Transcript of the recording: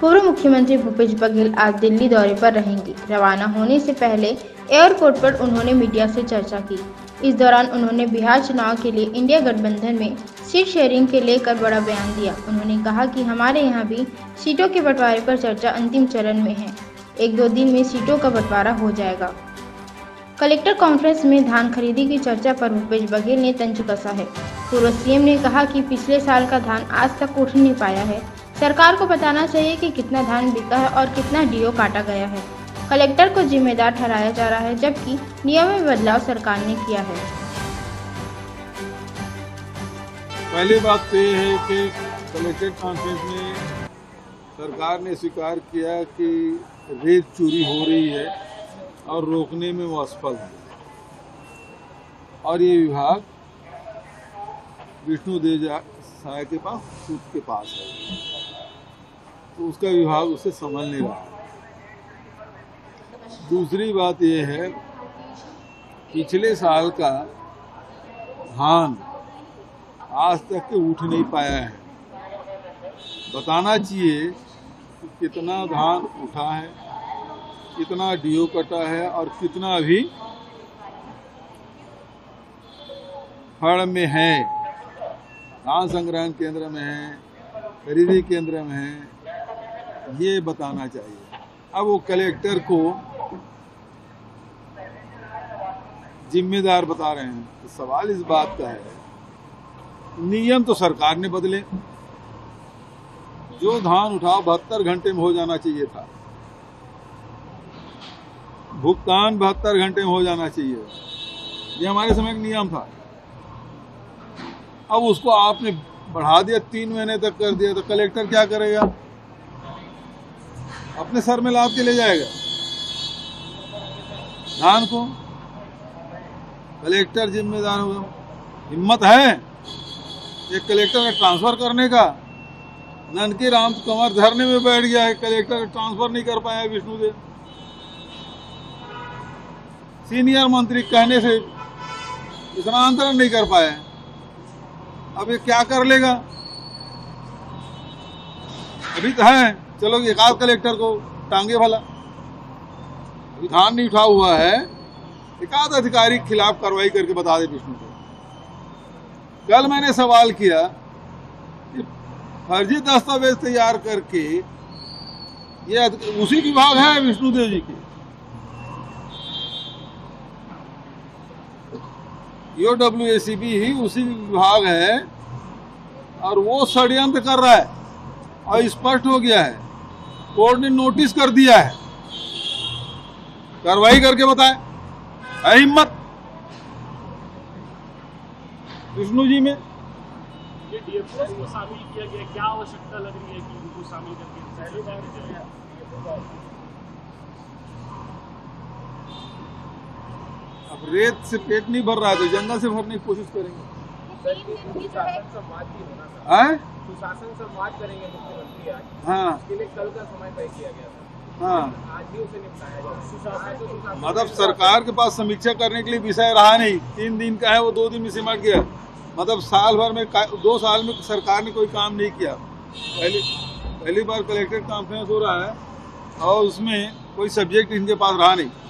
पूर्व मुख्यमंत्री भूपेश बघेल आज दिल्ली दौरे पर रहेंगे। रवाना होने से पहले एयरपोर्ट पर उन्होंने मीडिया से चर्चा की। इस दौरान उन्होंने बिहार चुनाव के लिए इंडिया गठबंधन में सीट शेयरिंग के लेकर बड़ा बयान दिया। उन्होंने कहा कि हमारे यहाँ भी सीटों के बंटवारे पर चर्चा अंतिम चरण में है। 1-2 दिन में सीटों का बंटवारा हो जाएगा। कलेक्टर कॉन्फ्रेंस में धान खरीदी की चर्चा पर भूपेश बघेल ने तंज कसा है। पूर्व सीएम ने कहा कि पिछले साल का धान आज तक उठ नहीं पाया है। सरकार को बताना चाहिए कि कितना धान बिका है और कितना डीओ काटा गया है। कलेक्टर को जिम्मेदार ठहराया जा रहा है, जबकि नियम में बदलाव सरकार ने किया है। पहली बात तो ये है कि कलेक्टर कॉन्फ्रेंस में सरकार ने स्वीकार किया कि रेत चोरी हो रही है और रोकने में वो असफल है, और ये विभाग विष्णुदेव साय के पास सूद के पास है, तो उसका विभाग उसे संभाल नहीं रहा। दूसरी बात यह है, पिछले साल का धान आज तक के उठ नहीं पाया है। बताना चाहिए कि कितना धान उठा है, कितना डीओ कटा है और कितना अभी फड़ में है, धान संग्रहण केंद्र में है, खरीदी केंद्र में है, ये बताना चाहिए। अब वो कलेक्टर को जिम्मेदार बता रहे हैं, तो सवाल इस बात का है, नियम तो सरकार ने बदले। जो धान उठाओ 72 घंटे में हो जाना चाहिए था, भुगतान 72 घंटे में हो जाना चाहिए, ये हमारे समय का नियम था। अब उसको आपने बढ़ा दिया, 3 महीने तक कर दिया, तो कलेक्टर क्या करेगा? अपने सर में लाद के ले जाएगा धान को। कलेक्टर जिम्मेदार होगा। हिम्मत है एक कलेक्टर का ट्रांसफर करने का? ननकी राम कमर धरने में बैठ गया है, कलेक्टर ट्रांसफर नहीं कर पाया विष्णुदेव। सीनियर मंत्री कहने से इतना अंतरण नहीं कर पाया। अब ये क्या कर लेगा? अभी तो है, चलो एक आध कलेक्टर को टांगे भला। अभी धान नहीं उठा हुआ है, एक आध अधिकारी के खिलाफ कार्रवाई करके बता दे विष्णु को। कल मैंने सवाल किया कि फर्जी दस्तावेज तैयार करके, ये उसी विभाग है विष्णुदेव जी की, EOWACB ही उसी विभाग है, और वो षड्यंत्र कर रहा है और स्पष्ट हो गया है। कोर्ट ने नोटिस कर दिया है, कार्रवाई करके बताए। है हिम्मत विष्णु जी में? ये डीएफओ को शामिल किया गया, क्या आवश्यकता लग रही है कि इनको शामिल करके? अब रेत से पेट नहीं भर रहा है तो जंगल से भरने की कोशिश करेंगे। सुशासन संवाद करेंगे मुख्यमंत्री आज। हाँ, इसके लिए कल का समय तय किया गया था। हाँ, आज ही उसे निपटाया जाए। मतलब सरकार के पास समीक्षा करने के लिए विषय रहा नहीं। 3 दिन का है, वो 2 दिन में सिमट गया। मतलब साल भर में 2 साल में सरकार ने कोई काम नहीं किया। पहली बार कलेक्टर कॉन्फ्रेंस हो रहा है और उसमें कोई सब्जेक्ट इनके पास रहा नहीं।